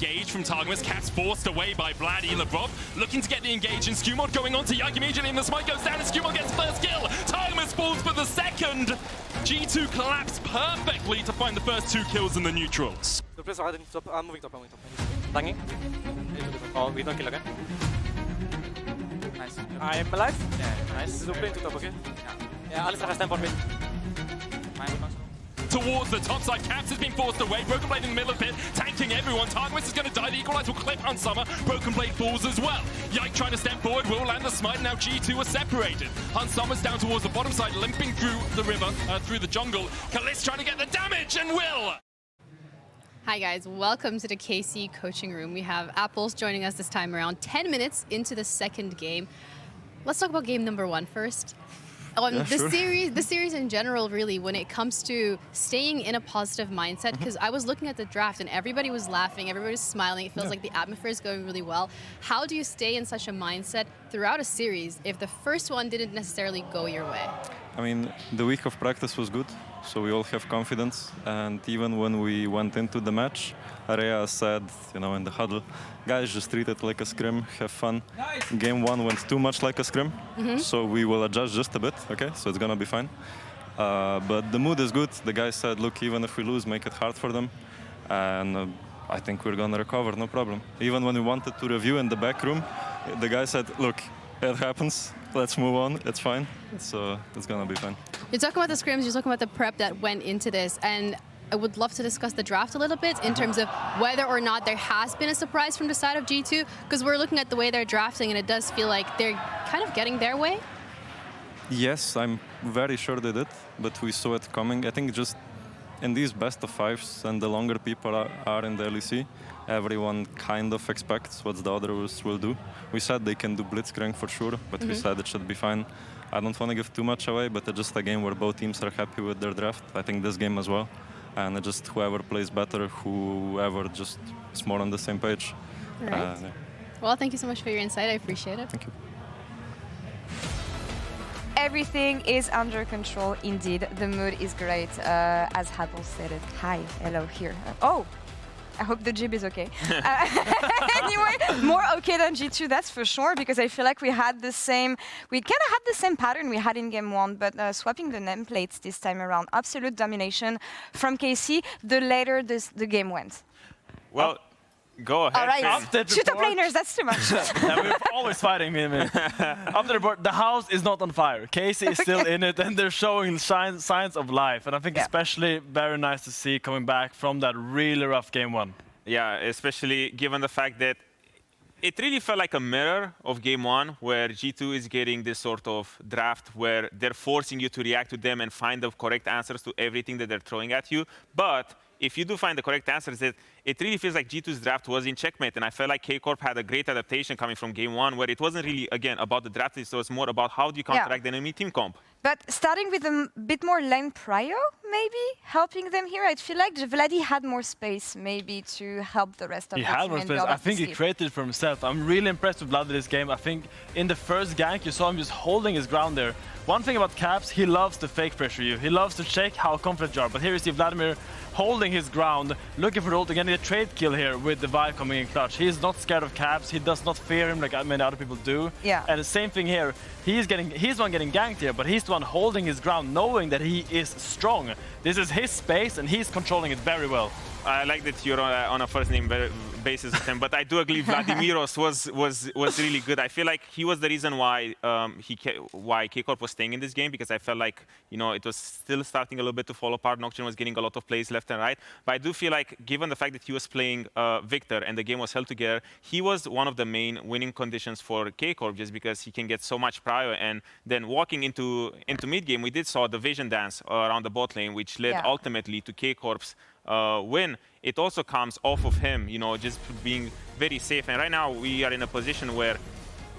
engage from Targamas. Cat's forced away by Vladi. Labrov looking to get the engage, and SkewMond going on to Yike immediately, and the smite goes down, and SkewMond gets first kill. Targamas falls for the second. G2 collapsed perfectly to find the first 2 kills in the neutrals. The players are top. I'm moving top. Banging. Oh, we don't kill again. Nice. I'm alive. Yeah, nice. This is playing to top, okay? Yeah. Analyst has time for me. Towards the top side, Caps has been forced away. Broken Blade in the middle of it, tanking everyone. Targamas is going to die. The Equalize will clip on Summer. Broken Blade falls as well. Yike trying to step forward, will land the smite. Now G2 are separated. Summer's down towards the bottom side, limping through the river, through the jungle. Caliste trying to get the damage, and will. Hi guys, welcome to the KC coaching room. We have Apples joining us this time around 10 minutes into the second game. Let's talk about game number 1 first. The series in general, really, when it comes to staying in a positive mindset, because I was looking at the draft and everybody was laughing, everybody was smiling, it feels like the atmosphere is going really well. How do you stay in such a mindset throughout a series if the first one didn't necessarily go your way? I mean, the week of practice was good, so we all have confidence, and even when we went into the match, Area said, in the huddle, guys, just treat it like a scrim, have fun. Nice. Game 1 went too much like a scrim, so we will adjust just a bit, okay? So it's gonna be fine. But the mood is good. The guys said, look, even if we lose, make it hard for them. And I think we're gonna recover, no problem. Even when we wanted to review in the back room, the guy said, look, it happens, let's move on, it's fine. So it's gonna be fine. You're talking about the scrims, you're talking about the prep that went into this, and I would love to discuss the draft a little bit in terms of whether or not there has been a surprise from the side of G2, because we're looking at the way they're drafting and it does feel like they're kind of getting their way. Yes, I'm very sure they did, but we saw it coming. I think just in these best of 5s and the longer people are in the LEC, everyone kind of expects what the others will do. We said they can do blitzcrank for sure, but we said it should be fine. I don't want to give too much away, but it's just a game where both teams are happy with their draft. I think this game as well. And it just whoever plays better, whoever just is more on the same page. Right. Yeah. Well, thank you so much for your insight. I appreciate it. Thank you. Everything is under control, indeed. The mood is great, as Apple said it. Hi, hello, here. Oh, I hope the jib is okay. Anyway, more okay than G2, that's for sure, because I feel like we kind of had the same pattern we had in game 1, but swapping the nameplates this time around. Absolute domination from KC, the later the game went. Well, go ahead. All right, shoot up laners, that's too much. Yeah, we're always fighting, me. Up the report, the house is not on fire. Casey is still in it, and they're showing signs of life. And I think especially very nice to see coming back from that really rough game 1. Yeah, especially given the fact that it really felt like a mirror of game 1, where G2 is getting this sort of draft where they're forcing you to react to them and find the correct answers to everything that they're throwing at you. But if you do find the correct answers, it really feels like G2's draft was in checkmate. And I felt like K-Corp had a great adaptation coming from game 1, where it wasn't really, again, about the draft, so it's more about how do you counteract the enemy team comp. But starting with a bit more lane prio, maybe, helping them here. I feel like Vladi had more space, maybe, to help the rest of the team. He had more space. I think he created it for himself. I'm really impressed with Vladi this game. I think in the first gank, you saw him just holding his ground there. One thing about Caps, he loves to fake pressure you. He loves to check how confident you are. But here you see Vladimir holding his ground, looking for the ult, again, a trade kill here with the Vibe coming in clutch. He's not scared of Caps. He does not fear him like many other people do. Yeah. And the same thing here. He's the one getting ganked here, but he's the one holding his ground, knowing that he is strong. This is his space, and he's controlling it very well. I like that you're on a first-name basis with him, but I do agree Vladimiros was really good. I feel like he was the reason why K-Corp was staying in this game, because I felt like it was still starting a little bit to fall apart. Nocturne was getting a lot of plays left and right, but I do feel like given the fact that he was playing Victor and the game was held together, he was one of the main winning conditions for K-Corp, just because he can get so much prior. And then walking into mid game, we did saw the vision dance around the bot lane, which led ultimately to K-Corp's win. It also comes off of him, just being very safe. And right now we are in a position where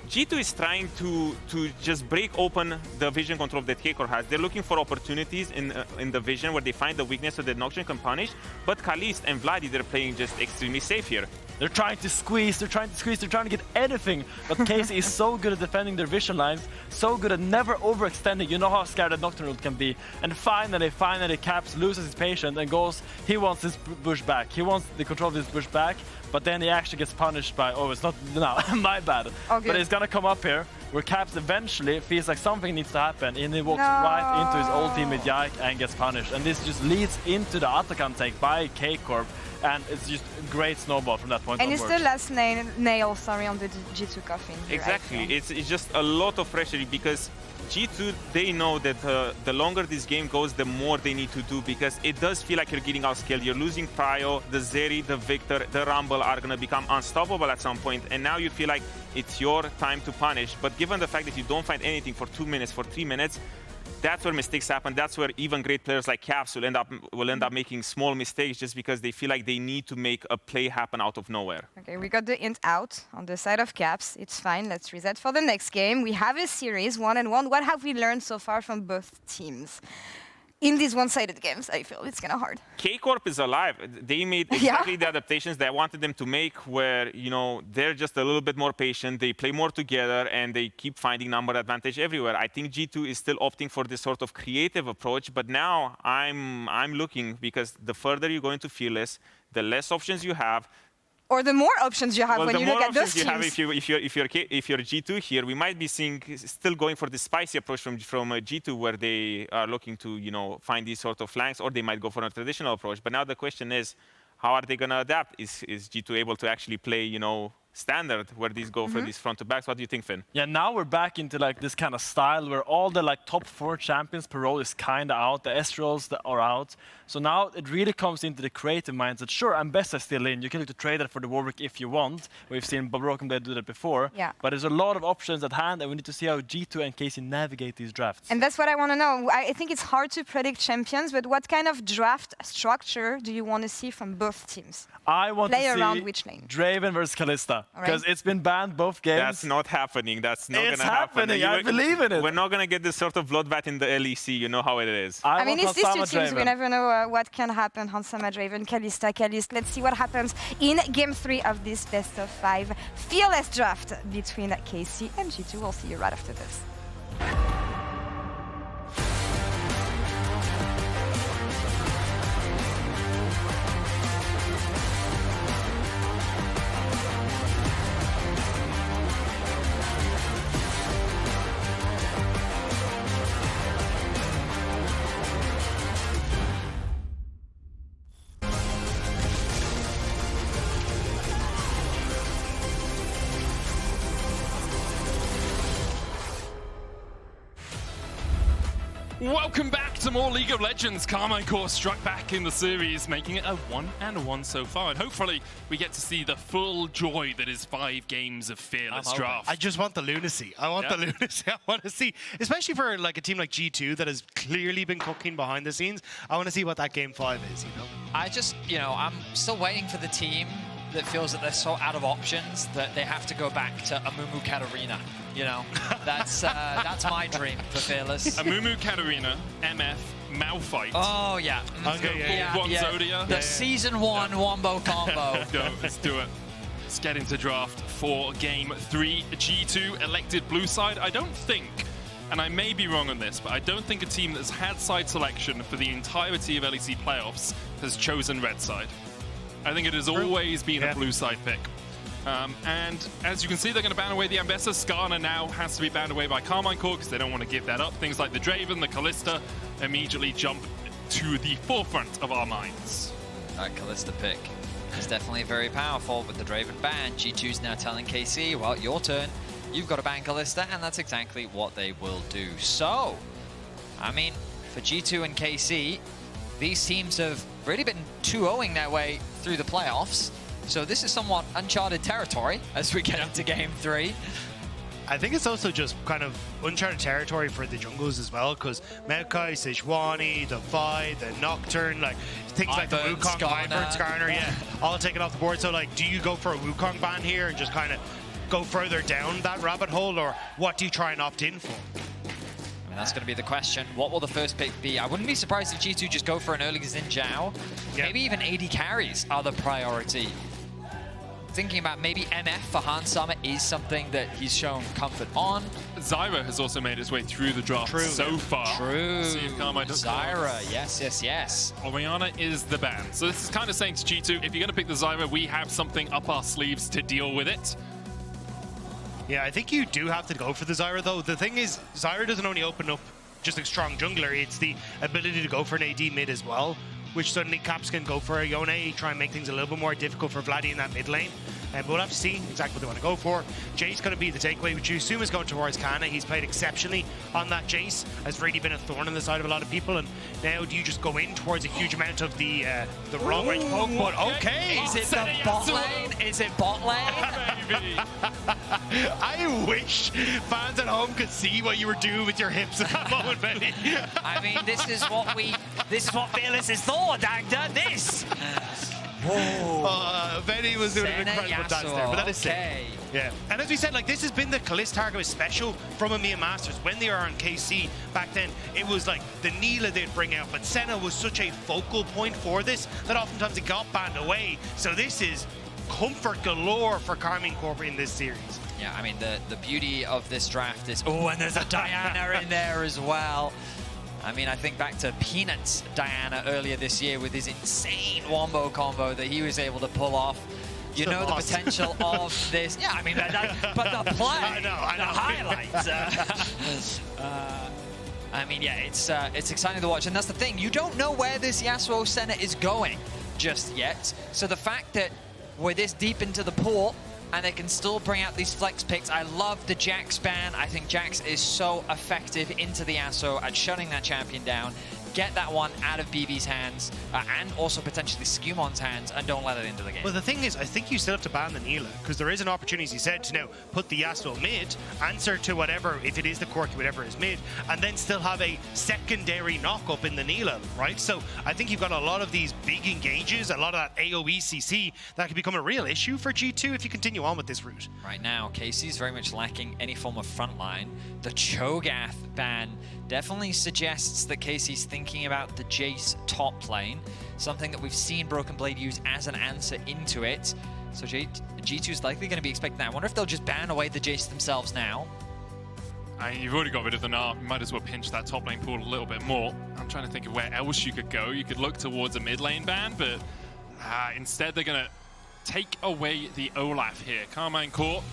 G2 is trying to just break open the vision control that K-Corp has. They're looking for opportunities in the vision where they find the weakness so that Nocturne can punish. But Caliste and Vladi, they're playing just extremely safe here. They're trying to squeeze, they're trying to get anything. But KC is so good at defending their vision lines, so good at never overextending. You know how scared that Nocturne can be. And finally, Caps loses his patience and goes, he wants this bush back. He wants the control of this bush back, but then he actually gets punished by, oh, it's not, no, my bad. Okay. But he's gonna come up here, where Caps eventually feels like something needs to happen, and he walks right into his old teammate Yike and gets punished. And this just leads into the Atacam take by K-Corp, and it's just a great snowball from that point and onwards. it's the last nail on the G2 coffin. Here, Exactly. It's just a lot of pressure because G2, they know that the longer this game goes, the more they need to do, because it does feel like you're getting outscaled. You're losing Prio, the Zeri, the Victor, the Rumble are going to become unstoppable at some point, and now you feel like it's your time to punish. But given the fact that you don't find anything for 2 minutes, for 3 minutes, that's where mistakes happen. That's where even great players like Caps will end up making small mistakes just because they feel like they need to make a play happen out of nowhere. Okay, we got the int out on the side of Caps. It's fine. Let's reset for the next game. We have a series 1-1. What have we learned so far from both teams? In these one-sided games, I feel it's kind of hard. K-Corp is alive. They made exactly the adaptations that I wanted them to make, where, you know, they're just a little bit more patient, they play more together, and they keep finding number advantage everywhere. I think G2 is still opting for this sort of creative approach, but now I'm looking, because the further you go into Fearless, the less options you have. Or the more options you have when you look at those teams. The more options you have if you're G2 here, we might be seeing still going for the spicy approach from G2, where they are looking to, you know, find these sort of flanks, or they might go for a traditional approach. But now the question is, how are they going to adapt? Is G2 able to actually play, you know, standard, where these go for these front to backs? What do you think, Finn? Yeah, now we're back into like this kind of style where all the like top 4 champions per role is kind of out, the Estrels that are out. So now it really comes into the creative mindset. Sure, Ambessa is still in. You can look to trade that for the Warwick if you want. We've seen Broken Blade do that before. Yeah. But there's a lot of options at hand, and we need to see how G2 and KC navigate these drafts. And that's what I want to know. I think it's hard to predict champions, but what kind of draft structure do you want to see from both teams? I want Play to see around which lane? Draven versus Caliste, because it's been banned both games. That's not happening. That's not going to happen. It's happening. I believe in it. We're not going to get this sort of bloodbath in the LEC. You know how it is. I mean, it's these two teams. Draven. We never know what can happen. Hansama, Draven, Caliste. Let's see what happens in Game 3 of this best of 5 Fearless draft between KC and G2. We'll see you right after this. Welcome back to more League of Legends. Karmine Corp struck back in the series, making it a 1-1 so far. And hopefully we get to see the full joy that is 5 games of Fearless draft. I just want the lunacy. I want the lunacy. I want to see, especially for like a team like G2 that has clearly been cooking behind the scenes, I want to see what that Game 5 is, you know? I just, you know, I'm still waiting for the team that feels that they're so out of options that they have to go back to Amumu Katarina. You know, that's my dream for Fearless. Amumu Katarina, MF, Malphite. Oh, yeah. Okay, One Zodia. The Season 1 Wombo combo. Go, let's do it. Let's get into draft for Game 3. G2 elected blue side. I don't think, and I may be wrong on this, but I don't think a team that's had side selection for the entirety of LEC playoffs has chosen red side. I think it has always been a blue side pick. And as you can see, they're going to ban away the Ambessa. Skarner now has to be banned away by Karmine Corp because they don't want to give that up. Things like the Draven, the Caliste immediately jump to the forefront of our minds. That Caliste pick is definitely very powerful with the Draven ban. G2's now telling KC, well, your turn. You've got to ban Caliste, and that's exactly what they will do. So, I mean, for G2 and KC, these teams have really been 2-0ing their way through the playoffs. So this is somewhat uncharted territory as we get into Game 3. I think it's also just kind of uncharted territory for the jungles as well, because Maokai, Sejuani, the Vi, the Nocturne, like things like the Wukong, Ivern, Skarner, all taken off the board. So like, do you go for a Wukong ban here and just kind of go further down that rabbit hole, or what do you try and opt in for? And that's going to be the question. What will the first pick be? I wouldn't be surprised if G2 just go for an early Xin Zhao. Maybe even AD carries are the priority. thinking about maybe MF for Han Summer is something that he's shown comfort on. Zyra has also made his way through the draft so far. True. See if Karmine does Zyra, yes. Orianna is the ban. So this is kind of saying to G2, if you're going to pick the Zyra, we have something up our sleeves to deal with it. Yeah, I think you do have to go for the Zyra, though. The thing is, Zyra doesn't only open up just a strong jungler, it's the ability to go for an AD mid as well, which suddenly Caps can go for a Yone, try and make things a little bit more difficult for Vladi in that mid lane. But we'll have to see exactly what they want to go for. Jayce going to be the takeaway, which you assume is going towards Canna. He's played exceptionally on that Jayce. Has really been a thorn in the side of a lot of people. And now do you just go in towards a huge amount of the long range poke? But okay. Is it the bot lane? Is it bot lane? I wish fans at home could see what you were doing with your hips at that moment, Benny. I mean, this is what Fearless is for, Dagda. This. Benny was doing an incredible dance there, but that is sick. Yeah, and as we said, like, this has been the Caliste Targamas special from EMEA Masters. When they were on KC back then, it was like the Neela they'd bring out, but Senna was such a focal point for this that oftentimes it got banned away. So this is comfort galore for Karmine Corp in this series. Yeah, I mean, the beauty of this draft is... Oh, and there's a Diana in there as well. I mean, I think back to Peanuts Diana earlier this year with his insane wombo combo that he was able to pull off. You know the potential of this. Yeah, I mean, but the play, I know. The highlights. I mean, yeah, it's exciting to watch, and that's the thing. You don't know where this Yasuo Senna is going just yet. So the fact that we're this deep into the pool and they can still bring out these flex picks. I love the Jax ban. I think Jax is so effective into the Yasuo at shutting that champion down. Get that one out of BB's hands and also potentially SkewMond's hands, and don't let it into the game. Well, the thing is, I think you still have to ban the Neela, because there is an opportunity, as you said, to now put the Yasuo mid, answer to whatever, if it is the Corki, whatever is mid, and then still have a secondary knock-up in the Neela, right? So I think you've got a lot of these big engages, a lot of that AoE CC that could become a real issue for G2 if you continue on with this route. Right now, KC's very much lacking any form of frontline. The Cho'Gath ban definitely suggests that KC's thinking about the Jayce top lane, something that we've seen Broken Blade use as an answer into it. So G2 is likely going to be expecting that. I wonder if they'll just ban away the Jayce themselves now. You've already got rid of the Gnar. You might as well pinch that top lane pool a little bit more. I'm trying to think of where else you could go. You could look towards a mid lane ban, but instead they're going to take away the Olaf here. Karmine Corp,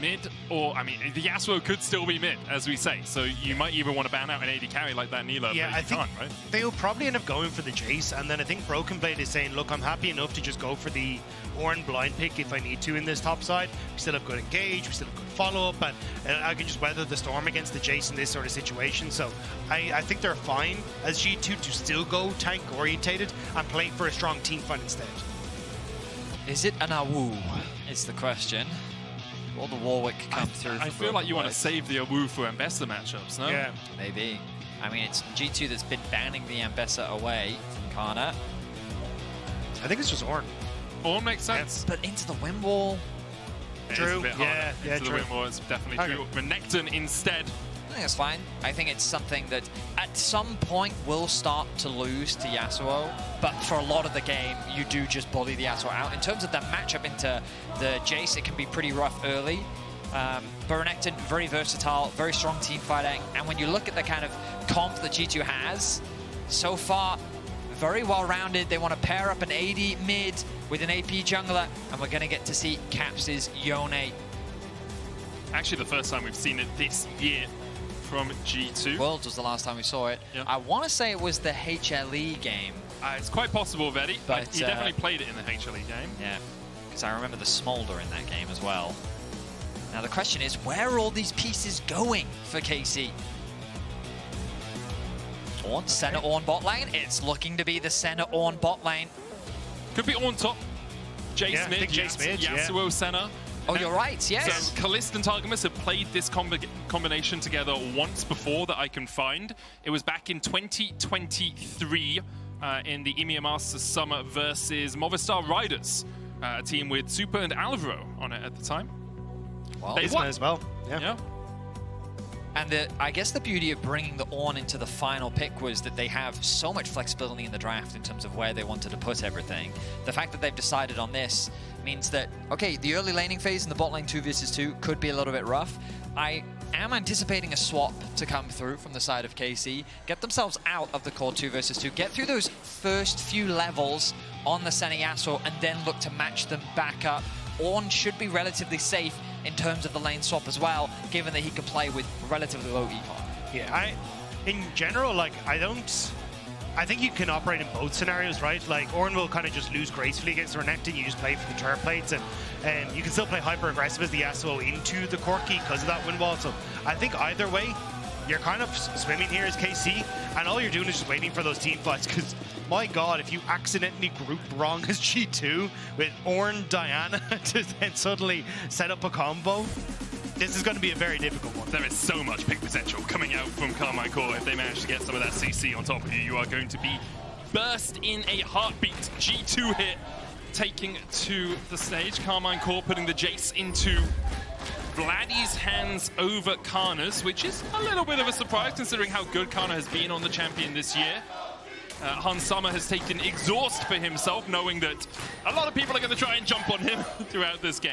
mid, or, I mean, the Yasuo could still be mid, as we say. So you might even want to ban out an AD carry like that Neela, yeah, but you can't, right? They'll probably end up going for the Jayce, and then I think Broken Blade is saying, look, I'm happy enough to just go for the Ornn blind pick if I need to in this top side. We still have good engage, we still have good follow-up, and I can just weather the storm against the Jayce in this sort of situation. So I think they're fine as G2 to still go tank-orientated and play for a strong team fight instead. Is it an AWU, is the question. Will the Warwick come through? I feel like you want to save the AWU for Ambessa matchups, no? Yeah. Maybe. I mean, it's G2 that's been banning the Ambessa away from Canna. I think it's just Ornn. Ornn makes sense. But into the win wall. True. Yeah, true. The win wall is definitely true. Renekton instead. I think that's fine. I think it's something that at some point will start to lose to Yasuo, but for a lot of the game, you do just bully the Yasuo out. In terms of the matchup into the Jayce, it can be pretty rough early. But Renekton, very versatile, very strong team fighting, and when you look at the kind of comp that G2 has, so far, very well-rounded. They want to pair up an AD mid with an AP jungler, and we're going to get to see Caps' Yone. Actually, the first time we've seen it this year from G2. Worlds was the last time we saw it. Yeah. I want to say it was the HLE game. It's quite possible, Vedi, but he definitely played it in the HLE game. Yeah, because I remember the Smolder in that game as well. Now the question is, where are all these pieces going for KC? Ornn, Senna Ornn bot lane. It's looking to be the Senna Ornn bot lane. Could be Ornn top. Jayce mid, Yasuo Senna. Oh, you're right, yes. So Caliste and Targamas have played this combination together once before that I can find. It was back in 2023 in the EMEA Masters Summer versus Movistar Riders, a team with Super and Alvaro on it at the time. Well, they won as well. Yeah. And I guess the beauty of bringing the Ornn into the final pick was that they have so much flexibility in the draft in terms of where they wanted to put everything. The fact that they've decided on this means that, okay, the early laning phase in the bot lane 2 versus 2 could be a little bit rough. I am anticipating a swap to come through from the side of KC, get themselves out of the core 2 versus 2, get through those first few levels on the Senna Yasuo, and then look to match them back up. Ornn should be relatively safe in terms of the lane swap as well, given that he can play with relatively low EPOC. Yeah, in general, like, I think you can operate in both scenarios, right? Like, Ornn will kind of just lose gracefully against the Renekton. You just play for the turret plates, and you can still play hyper-aggressive as the Yasuo into the Corki because of that wind wall. So I think either way, you're kind of swimming here as KC, and all you're doing is just waiting for those team fights, because, my God, if you accidentally group wrong as G2 with Ornn, Diana to then suddenly set up a combo, this is going to be a very difficult one. There is so much pick potential coming out from Karmine Corp. If they manage to get some of that CC on top of you, you are going to be burst in a heartbeat. G2 hit taking to the stage. Karmine Corp putting the Jayce into Vladi's hands over Canna's, which is a little bit of a surprise considering how good Canna has been on the champion this year. Summer has taken exhaust for himself, knowing that a lot of people are going to try and jump on him throughout this game.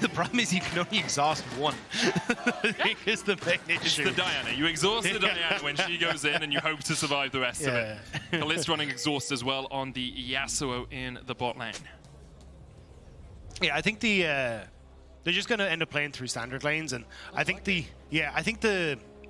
The problem is you can only exhaust one. It's the main issue. It's the Diana. You exhaust the Diana when she goes in, and you hope to survive the rest of it. Caliste running exhaust as well on the Yasuo in the bot lane. Yeah, I think they're just going to end up playing through standard lanes, and I think the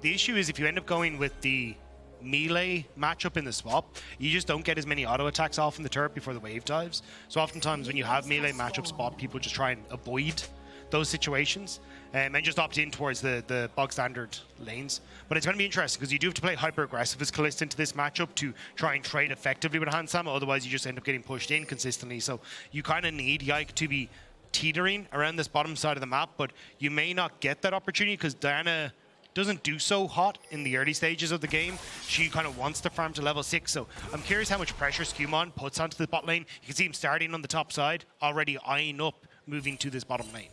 issue is if you end up going with the melee matchup in the swap, you just don't get as many auto attacks off in the turret before the wave dives. So oftentimes when you have melee matchup spot, people just try and avoid those situations and just opt in towards the bog standard lanes. But it's going to be interesting because you do have to play hyper aggressive as Caliste into this matchup to try and trade effectively with Hansama, otherwise you just end up getting pushed in consistently. So you kind of need Yike to be teetering around this bottom side of the map, but you may not get that opportunity because Diana doesn't do so hot in the early stages of the game. She kind of wants to farm to level 6, so I'm curious how much pressure SkewMond puts onto the bot lane. You can see him starting on the top side, already eyeing up moving to this bottom lane.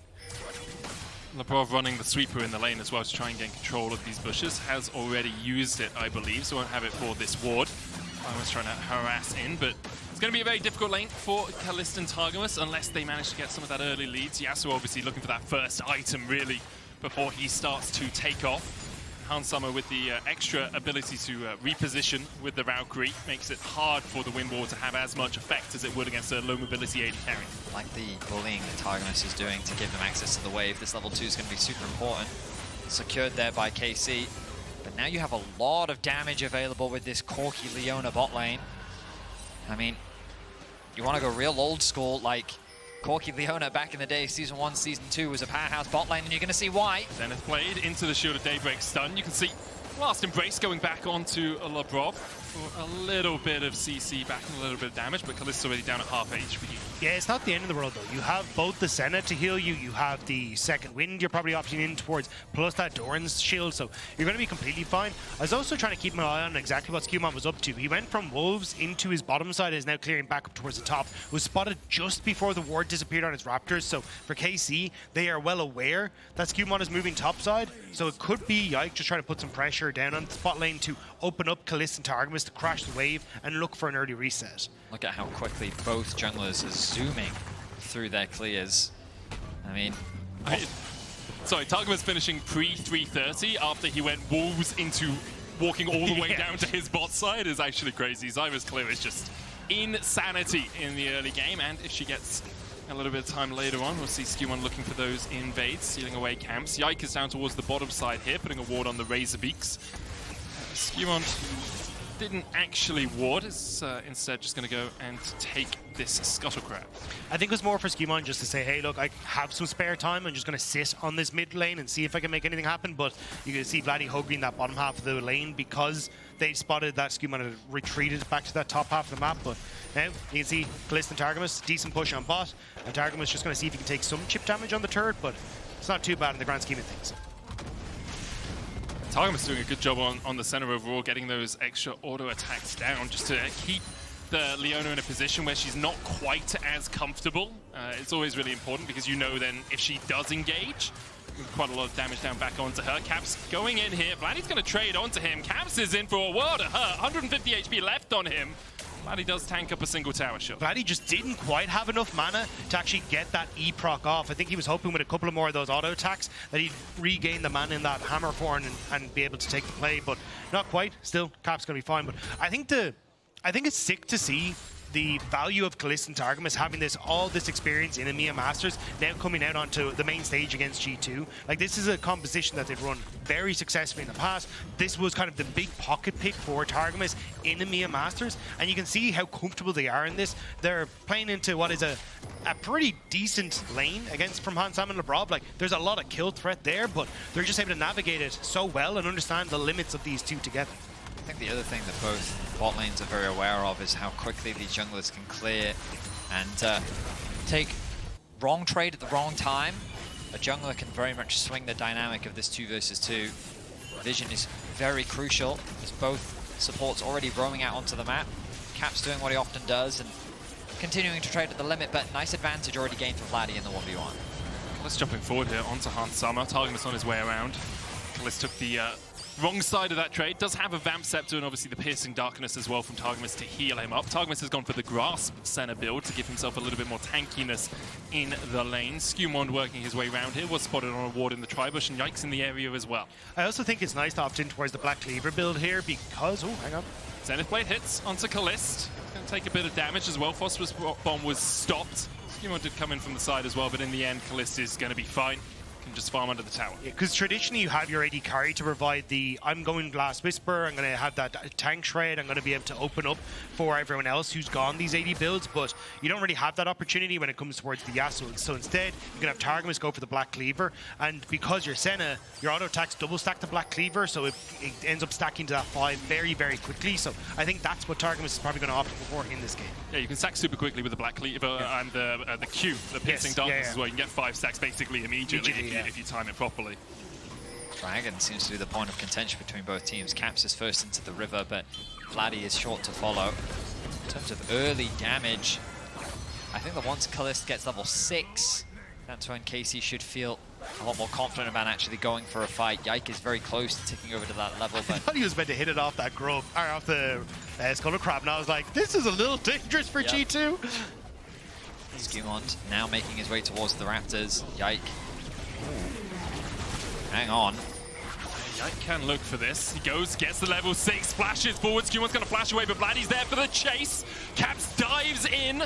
Labrov running the sweeper in the lane as well to try and gain control of these bushes. Has already used it, I believe, so won't have it for this ward. I was trying to harass in, but it's going to be a very difficult lane for Caliste and Targamas unless they manage to get some of that early leads. Yasuo obviously looking for that first item, really, before he starts to take off. Hansama with the extra ability to reposition with the Valkyrie makes it hard for the wind wall to have as much effect as it would against a low mobility AD carry. Like the bullying that Targamas is doing to give them access to the wave, this level 2 is going to be super important. Secured there by KC, but now you have a lot of damage available with this Corki Leona bot lane. I mean, you want to go real old school, like Corki Leona back in the day, Season 1, Season 2 was a powerhouse bot lane, and you're going to see why. Zenith played into the Shield of Daybreak stun. You can see Last Embrace going back onto Labrov for a little bit of CC back and a little bit of damage, but Caliste already down at half HP. Yeah, it's not the end of the world though. You have both the Senna to heal you, you have the second wind you're probably opting in towards, plus that Doran's shield, so you're going to be completely fine. I was also trying to keep my eye on exactly what SkewMond was up to. He went from Wolves into his bottom side, is now clearing back up towards the top, was spotted just before the ward disappeared on his Raptors, so for KC, they are well aware that SkewMond is moving top side, so it could be Yike just trying to put some pressure down on the spot lane to open up Caliste and Targamas to crash the wave and look for an early reset. Look at how quickly both junglers are zooming through their clears. I mean... Sorry, Targamas finishing pre-330 after he went Wolves into walking all the way down to his bot side is actually crazy. Zyra's clear is just insanity in the early game, and if she gets a little bit of time later on, we'll see SkewMond looking for those invades, sealing away camps. Yike is down towards the bottom side here, putting a ward on the Razor Beaks. SkewMond didn't actually ward, is instead just going to go and take this Scuttle Crab. I think it was more for SkewMond just to say, hey, look, I have some spare time. I'm just going to sit on this mid lane and see if I can make anything happen. But you can see Vladi hugging that bottom half of the lane because they spotted that SkewMond had retreated back to that top half of the map. But now you can see Caliste and Targamas, decent push on bot. And Targamas just going to see if he can take some chip damage on the turret, but it's not too bad in the grand scheme of things. Targamas doing a good job on the center overall, getting those extra auto attacks down just to keep the Leona in a position where she's not quite as comfortable. It's always really important because you know then if she does engage, Quite a lot of damage down back onto her. Caps going in here. Vladi's going to trade onto him. Caps is in for a world of hurt. 150 HP left on him. Vladi does tank up a single tower shot. Vladi just didn't quite have enough mana to actually get that E proc off. I think he was hoping with a couple of more of those auto attacks that he'd regain the mana in that hammer form and be able to take the play, but not quite. Still, Cap's going to be fine. But I think it's sick to see the value of Caliste and Targamas having all this experience in EMEA Masters now coming out onto the main stage against G2. Like, this is a composition that they've run very successfully in the past. This was kind of the big pocket pick for Targamas in EMEA Masters, and you can see how comfortable they are in this. They're playing into what is a pretty decent lane from Hansam and Labrov. Like, there's a lot of kill threat there, but they're just able to navigate it so well and understand the limits of these two together. I think the other thing that both bot lanes are very aware of is how quickly these junglers can clear and take wrong trade at the wrong time. A jungler can very much swing the dynamic of this 2 versus 2. Vision is very crucial as both supports already roaming out onto the map. Cap's doing what he often does and continuing to trade at the limit, but nice advantage already gained for Vladi in the 1v1. Let's jumping forward here onto Hansama. Targamas on his way around. Caliste took the wrong side of that trade. Does have a Vamp Scepter and obviously the Piercing Darkness as well from Targamas to heal him up. Targamas has gone for the Grasp center build to give himself a little bit more tankiness in the lane. SkewMond working his way around here. Was spotted on a ward in the Tribush, and Yike's in the area as well. I also think it's nice to opt in towards the Black Cleaver build here because... Oh, hang on. Zenith Blade hits onto Caliste. Going to take a bit of damage as well. Phosphorus Bomb was stopped. SkewMond did come in from the side as well, but in the end, Caliste is going to be fine. Just farm under the tower. Because traditionally you have your AD carry to provide the I'm going Last Whisper, I'm going to have that tank shred, I'm going to be able to open up for everyone else who's gone these AD builds, but you don't really have that opportunity when it comes towards the Yasuo. So instead, you can have Targamas go for the Black Cleaver, and because you're Senna, your auto attacks double stack the Black Cleaver, so it ends up stacking to that 5 very, very quickly. So I think that's what Targamas is probably going to opt for in this game. Yeah, you can stack super quickly with the Black Cleaver and the Q, the Piercing Darkness as well. You can get 5 stacks basically immediately if you time it properly. Dragon seems to be the point of contention between both teams. Caps is first into the river, but Vladi is short to follow. In terms of early damage, I think that once Caliste gets level 6, that's when KC should feel a lot more confident about actually going for a fight. Yike is very close to ticking over to that level, but I thought he was meant to hit it off that grove, or off the Skull Crab, and I was like, this is a little dangerous for G2. SkewMond now making his way towards the Raptors. Yike. Hang on. Yike can look for this. He goes, gets the level 6, flashes forward. SkewMond's going to flash away, but Vladi's there for the chase. Caps dives in,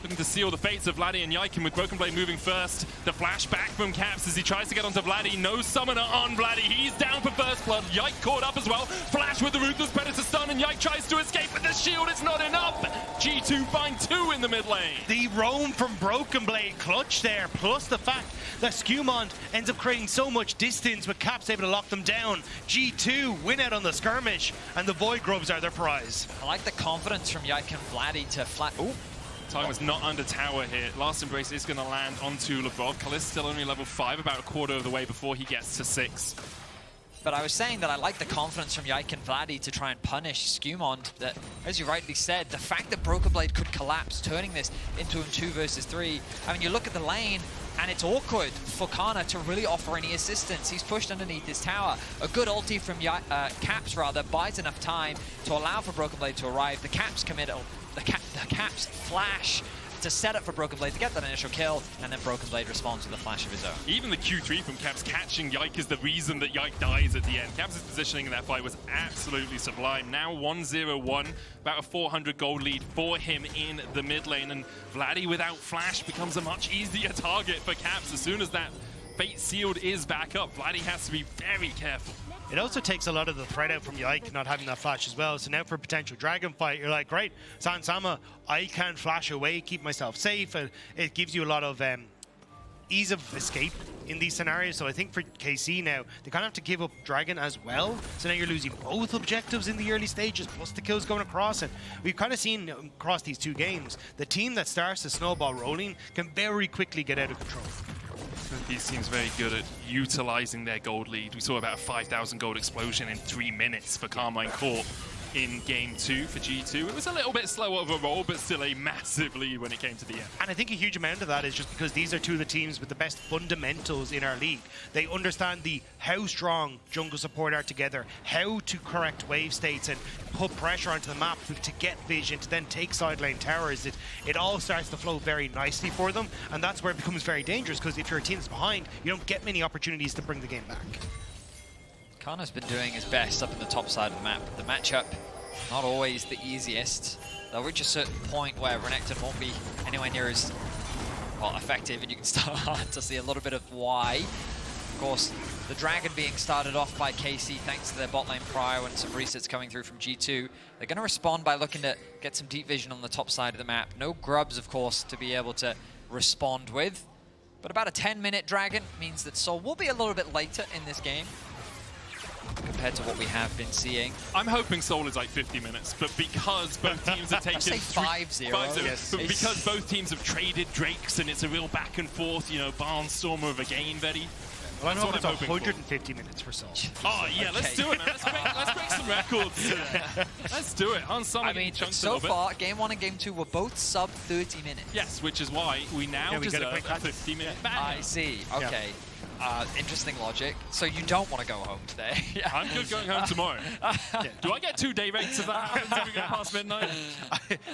looking to seal the fates of Vladi and Yike, and with Broken Blade moving first. The flash back from Caps as he tries to get onto Vladi. No summoner on Vladi. He's down for first blood. Yike caught up as well. Flash with the Ruthless Predator stun, and Yike tries to escape, but the shield is not enough. G2 find 2 in the mid lane. The roam from Broken Blade clutch there, plus the fact that SkewMond ends up creating so much distance with Caps able to lock them down. G2 win out on the skirmish, and the Void Grubs are their prize. I like the confidence from Yike and Vladi to flat... Ooh. Targamas not under tower here. Last Embrace is going to land onto Labrov. Caliste still only level 5, about a quarter of the way before he gets to 6. But I was saying that I like the confidence from Yike and Vladi to try and punish SkewMond. That, as you rightly said, the fact that Broken Blade could collapse, turning this into a 2 versus 3. I mean, you look at the lane, and it's awkward for Canna to really offer any assistance. He's pushed underneath his tower. A good ulti from Caps, buys enough time to allow for Broken Blade to arrive. The Caps commit, the Caps flash to set up for Broken Blade to get that initial kill, and then Broken Blade responds with a flash of his own. Even the Q3 from Caps catching Yike is the reason that Yike dies at the end. Caps' positioning in that fight was absolutely sublime. Now 1-0-1, about a 400 gold lead for him in the mid lane, and Vladi without flash becomes a much easier target for Caps. As soon as that fate sealed is back up, Vladi has to be very careful. It also takes a lot of the threat out from Yike not having that flash as well. So now for a potential dragon fight, you're like, great, Sansama, I can flash away, keep myself safe. And it gives you a lot of ease of escape in these scenarios. So I think for KC now, they kind of have to give up dragon as well. So now you're losing both objectives in the early stages, plus the kills going across. And we've kind of seen across these 2 games, the team that starts the snowball rolling can very quickly get out of control. These teams very good at utilizing their gold lead. We saw about a 5,000 gold explosion in 3 minutes for Karmine Corp in game 2 for G2. It was a little bit slower overall, but still a massive lead when it came to the end. And I think a huge amount of that is just because these are two of the teams with the best fundamentals in our league. They understand how strong jungle support are together, how to correct wave states and put pressure onto the map to get vision, to then take side lane towers. It all starts to flow very nicely for them, and that's where it becomes very dangerous, because if your team's behind, you don't get many opportunities to bring the game back. Canna's been doing his best up in the top side of the map. The matchup, not always the easiest. They'll reach a certain point where Renekton won't be anywhere near as effective, and you can start to see a little bit of why. Of course, the Dragon being started off by KC thanks to their bot lane prio and some resets coming through from G2. They're going to respond by looking to get some deep vision on the top side of the map. No grubs, of course, to be able to respond with. But about a 10-minute Dragon means that Soul will be a little bit later in this game compared to what we have been seeing. I'm hoping Soul is like 50 minutes, but because both teams have taken... I'd say 5-0. Yes. But because both teams have traded Drakes and it's a real back and forth, you know, barnstormer of a game, Vedi. Well, I know it's 150 minutes for Soul. Oh, yeah, let's do it, man. Let's break some records. Let's do it. I mean, so far, game 1 and game 2 were both sub 30 minutes. Yes, which is why we now deserve a 50-minute ban. I see. Okay. Interesting logic. So you don't want to go home today? I'm good going home tomorrow. Do I get 2 day rates if that happens if we get past midnight?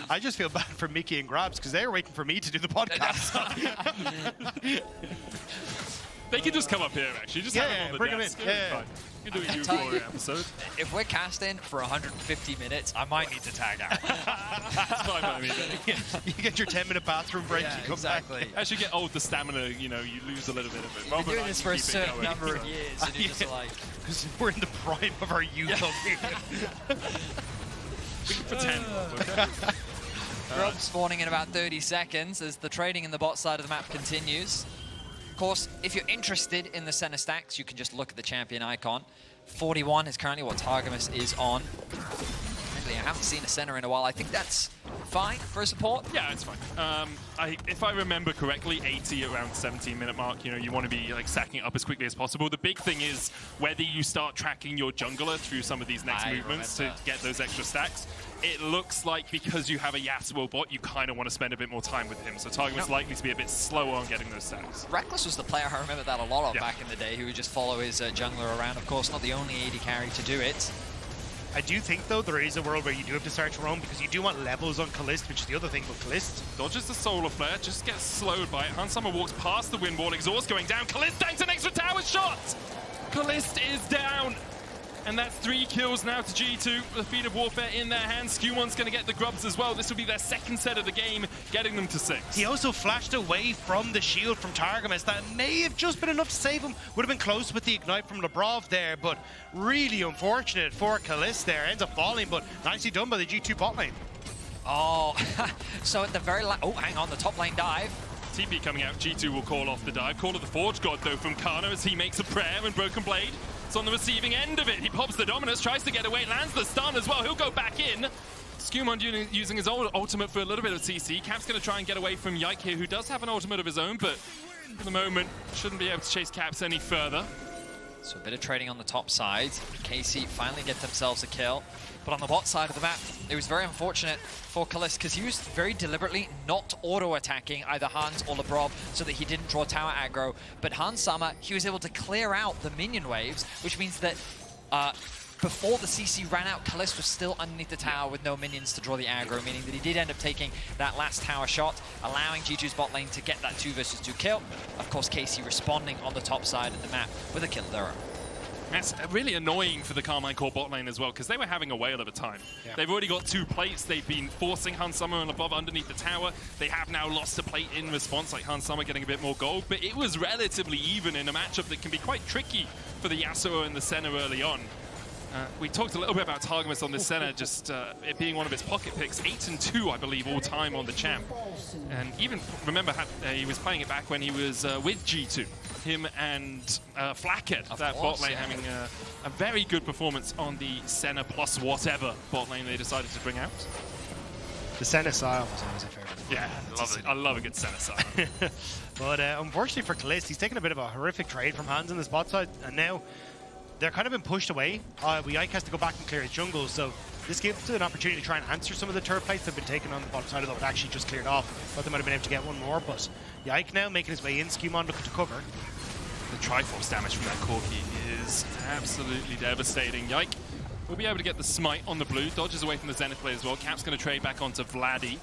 I just feel bad for Mickey and Grabs because they were waiting for me to do the podcast. They can just come up here, actually. Just have them on the bring desk. them in. You can do a Euphoria episode. If we're casting for 150 minutes, I might need to tag out. That's fine by me. You get your 10-minute bathroom break. Yeah, you come exactly. back. As you get old, the stamina, you know, you lose a little bit of it. You've been doing this for a certain number of years, and you're just like... Because we're in the prime of our youth over here. We can pretend. Okay? Grub spawning in about 30 seconds as the trading in the bot side of the map continues. Of course, if you're interested in the center stacks, you can just look at the champion icon. 41 is currently what Targamas is on. Actually, I haven't seen a center in a while. I think that's fine for a support. Yeah, it's fine. If I remember correctly, 80 around 17-minute mark, you know, you want to be like stacking it up as quickly as possible. The big thing is whether you start tracking your jungler through some of these next movements to get those extra stacks. It looks like because you have a Yasuo bot, you kind of want to spend a bit more time with him. So Targamas likely to be a bit slower on getting those stacks. Reckless was the player I remember that a lot of back in the day, who would just follow his jungler around. Of course, not the only AD carry to do it. I do think, though, there is a world where you do have to start your own because you do want levels on Caliste, which is the other thing with Caliste. Dodges the solar flare, just gets slowed by it. Hansama walks past the wind wall, exhaust going down. Caliste tanks an extra tower shot! Caliste is down! And that's 3 kills now to G2. The feat of warfare in their hands. SkewMond's going to get the grubs as well. This will be their second set of the game, getting them to 6. He also flashed away from the shield from Targamas. That may have just been enough to save him. Would have been close with the ignite from Labrov there, but really unfortunate for Caliste there. Ends up falling, but nicely done by the G2 bot lane. Oh, so at the very last... Oh, hang on, the top lane dive. TP coming out. G2 will call off the dive. Call of the Forge God, though, from Canna as he makes a prayer and Broken Blade. It's on the receiving end of it. He pops the Dominus, tries to get away, lands the stun as well. He'll go back in. SkewMond using his old ultimate for a little bit of CC. Cap's going to try and get away from Yike here, who does have an ultimate of his own, but for the moment, shouldn't be able to chase Caps any further. So a bit of trading on the top side. KC finally get themselves a kill. But on the bot side of the map, it was very unfortunate for Caliste because he was very deliberately not auto-attacking either Hans or Labrov so that he didn't draw tower aggro. But Hansama, he was able to clear out the minion waves, which means that before the CC ran out, Caliste was still underneath the tower with no minions to draw the aggro, meaning that he did end up taking that last tower shot, allowing G2's bot lane to get that 2 versus 2 kill. Of course, KC responding on the top side of the map with a kill of their own. That's really annoying for the Karmine Corp bot lane as well, because they were having a whale of a time. Yeah. They've already got 2 plates. They've been forcing Hansama and Labrov underneath the tower. They have now lost a plate in response, like Hansama getting a bit more gold. But it was relatively even in a matchup that can be quite tricky for the Yasuo in the center early on. We talked a little bit about Targamas on this center, just it being one of his pocket picks. 8-2, I believe, all time on the champ. And even, remember, he was playing it back when he was with G2. Him and FLICKR, that bot lane, having a very good performance on the center plus whatever bot lane they decided to bring out. The center Sion was always a favorite. Yeah, I love a good center Sion. But unfortunately for Caliste, he's taken a bit of a horrific trade from Hans on the spot side, and now they're kind of been pushed away. Yike has to go back and clear his jungle, so this gives an opportunity to try and answer some of the turret plates that have been taken on the bottom side, although it actually just cleared off. Thought they might have been able to get one more, but Yike now making his way in, SkewMond looking to cover. The Triforce damage from that Corki is absolutely devastating. Yike will be able to get the smite on the blue, dodges away from the Zenith play as well. Cap's going to trade back onto Vladi.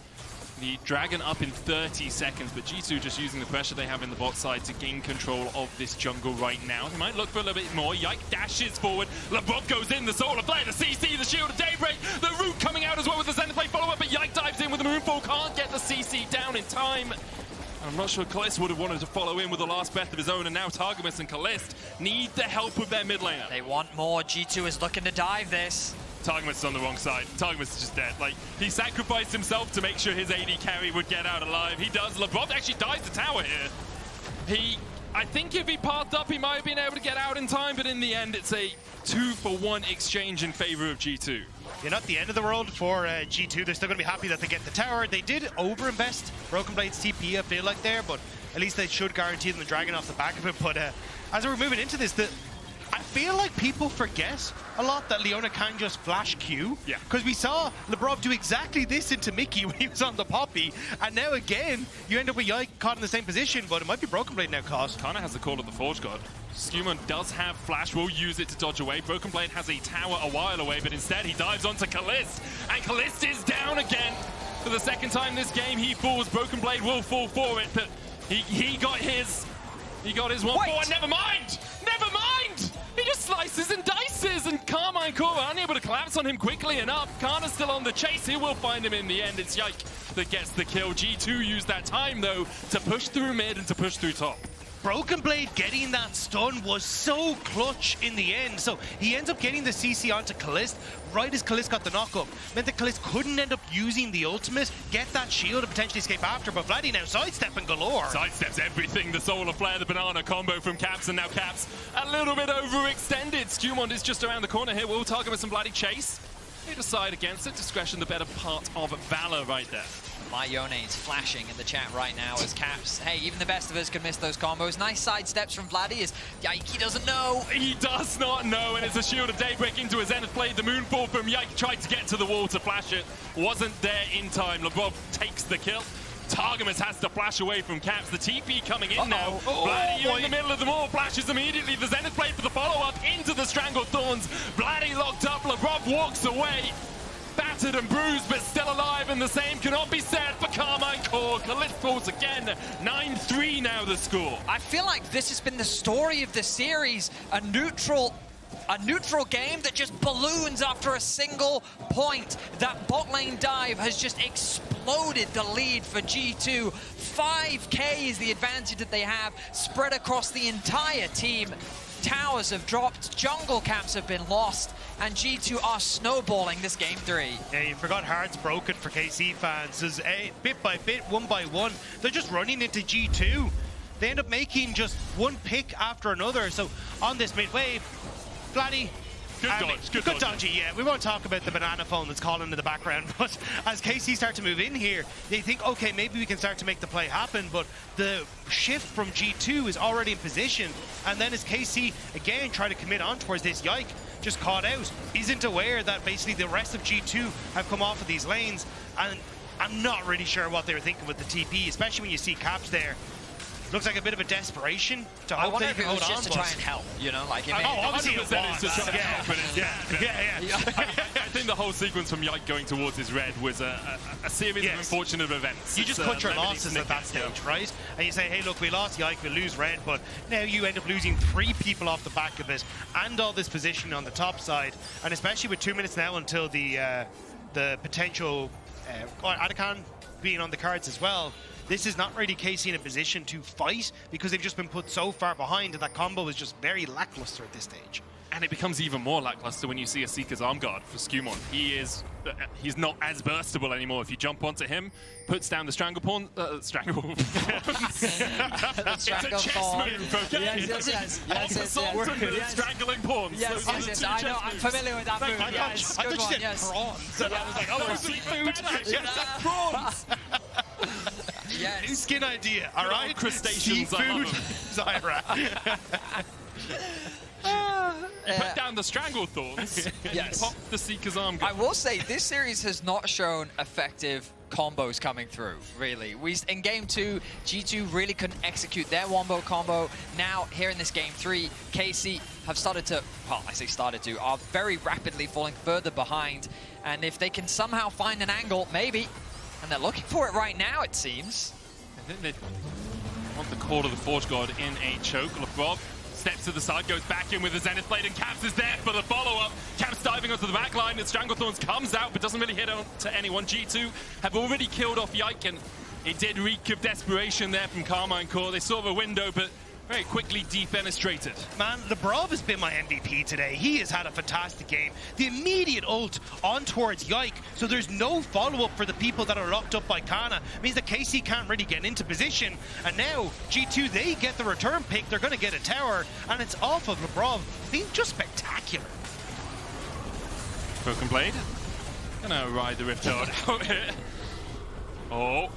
The Dragon up in 30 seconds, but G2 just using the pressure they have in the bot side to gain control of this jungle right now. They might look for a little bit more. Yike dashes forward. Labrov goes in, the Solar Flare, the CC, the Shield of Daybreak. The Root coming out as well with the Zenith play follow-up, but Yike dives in with the Moonfall. Can't get the CC down in time. I'm not sure Caliste would have wanted to follow in with the last breath of his own, and now Targamas and Caliste need the help of their mid laner. They want more. G2 is looking to dive this. Targamas is on the wrong side. Targamas is just dead. Like, he sacrificed himself to make sure his AD carry would get out alive. He does. Labrov actually dies to tower here. I think if he pathed up, he might have been able to get out in time, but in the end, it's a 2-for-1 exchange in favor of G2. Yeah, not the end of the world for G2. They're still going to be happy that they get the tower. They did overinvest Broken Blade's TP, I feel like, there, but at least they should guarantee them the Dragon off the back of it. But as we're moving into this, I feel like people forget a lot that Leona can just flash Q. Yeah. Because we saw Labrov do exactly this into Mickey when he was on the Poppy, and now again, you end up with Yike caught in the same position, but it might be Broken Blade now, Cos. Canna has the call of the Forge God. SkewMond does have flash, will use it to dodge away. Broken Blade has a tower a while away, but instead he dives onto Caliste, and Caliste is down again. For the second time this game, he falls. Broken Blade will fall for it, but he got his. He got his 1-4, never mind! Never mind! He just slices and dices, and Karmine Corp are unable to collapse on him quickly enough. Canna's still on the chase. He will find him in the end. It's Yike that gets the kill. G2 used that time, though, to push through mid and to push through top. Broken Blade getting that stun was so clutch in the end. So he ends up getting the CC onto Caliste right as Caliste got the knock-up. Meant that Caliste couldn't end up using the ultimate, get that shield and potentially escape after, but Vladi now sidestepping galore. Sidesteps everything, the Solar Flare, the banana combo from Caps, and now Caps a little bit overextended. SkewMond is just around the corner here. Will Targamas and Vladi chase? They decide against it. Discretion the better part of valor right there. My Yone is flashing in the chat right now as Caps. Hey, even the best of us can miss those combos. Nice side steps from Vladi as Yike doesn't know. He does not know, and it's a Shield of Daybreak into a Zenith Blade. The Moonfall from Yike tried to get to the wall to flash it. Wasn't there in time. Labrov takes the kill. Targamas has to flash away from Caps. The TP coming in now. Vladi in the middle of them all. Flashes immediately. The Zenith Blade for the follow-up into the Strangled Thorns. Vladi locked up. Labrov walks away. Battered and bruised, but still alive, and the same cannot be said for Karmine Corp. Caliste falls again. 9-3 now the score. I feel like this has been the story of the series. A neutral game that just balloons after a single point. That bot lane dive has just exploded the lead for G2. 5k is the advantage that they have spread across the entire team. Towers have dropped, jungle camps have been lost, and G2 are snowballing this game 3. Yeah, you forgot hearts broken for KC fans. As bit by bit, one by one, they're just running into G2. They end up making just one pick after another. So on this mid wave, Vladi. Good dodgy, yeah. We won't talk about the banana phone that's calling in the background, but as KC start to move in here, they think, okay, maybe we can start to make the play happen, but the shift from G2 is already in position, and then as KC, again, try to commit on towards this, Yike just caught out, isn't aware that basically the rest of G2 have come off of these lanes, and I'm not really sure what they were thinking with the TP, especially when you see Caps there. Looks like a bit of a desperation to hope I wonder they if can it was hold just on, to try and help, you know, like... obviously it was. To try and help, but I think the whole sequence from Yike going towards his red was a series of unfortunate events. You just cut your losses at that stage, right? And you say, hey, look, we lost Yike, we lose red, but now you end up losing 3 people off the back of it, and all this position on the top side, and especially with 2 minutes now until the potential Adakan being on the cards as well. This is not really KC in a position to fight because they've just been put so far behind and that combo is just very lackluster at this stage. And it becomes even more lackluster when you see a Seeker's Arm Guard for SkewMond. He's not as burstable anymore. If you jump onto him, puts down the strangle pawn. Strangle. It's a chess move. Okay? Yes. Strangling pawns. Yes, I know. I'm familiar with that move. Yes, I thought you said prawns. And I was like, oh, seafood. Yes, prawns. Yes. New skin idea, all right? Crustaceans, Seafood, Zyra. Put down the Stranglethorns. Yes. Pop the Seeker's Arm. I will say, this series has not shown effective combos coming through, really. In game 2, G2 really couldn't execute their wombo combo. Now, here in this game 3, KC have started to, well, I say started to, are very rapidly falling further behind. And if they can somehow find an angle, maybe, and they're looking for it right now, it seems. I think they want the Call of the Forge God in a choke. Labrov steps to the side, goes back in with the Zenith Blade, and Caps is there for the follow-up. Caps diving onto the back line, and Stranglethorns comes out, but doesn't really hit on to anyone. G2 have already killed off Yike, and it did reek of desperation there from Karmine Corp. They saw the window, but very quickly defenestrated. Man, Labrov has been my MVP today. He has had a fantastic game. The immediate ult on towards Yike, so there's no follow-up for the people that are locked up by Canna. Means that KC can't really get into position. And now, G2, they get the return pick. They're going to get a tower, and it's off of Labrov. Being just spectacular. Broken Blade. Gonna ride the Rift Toad out here. Oh.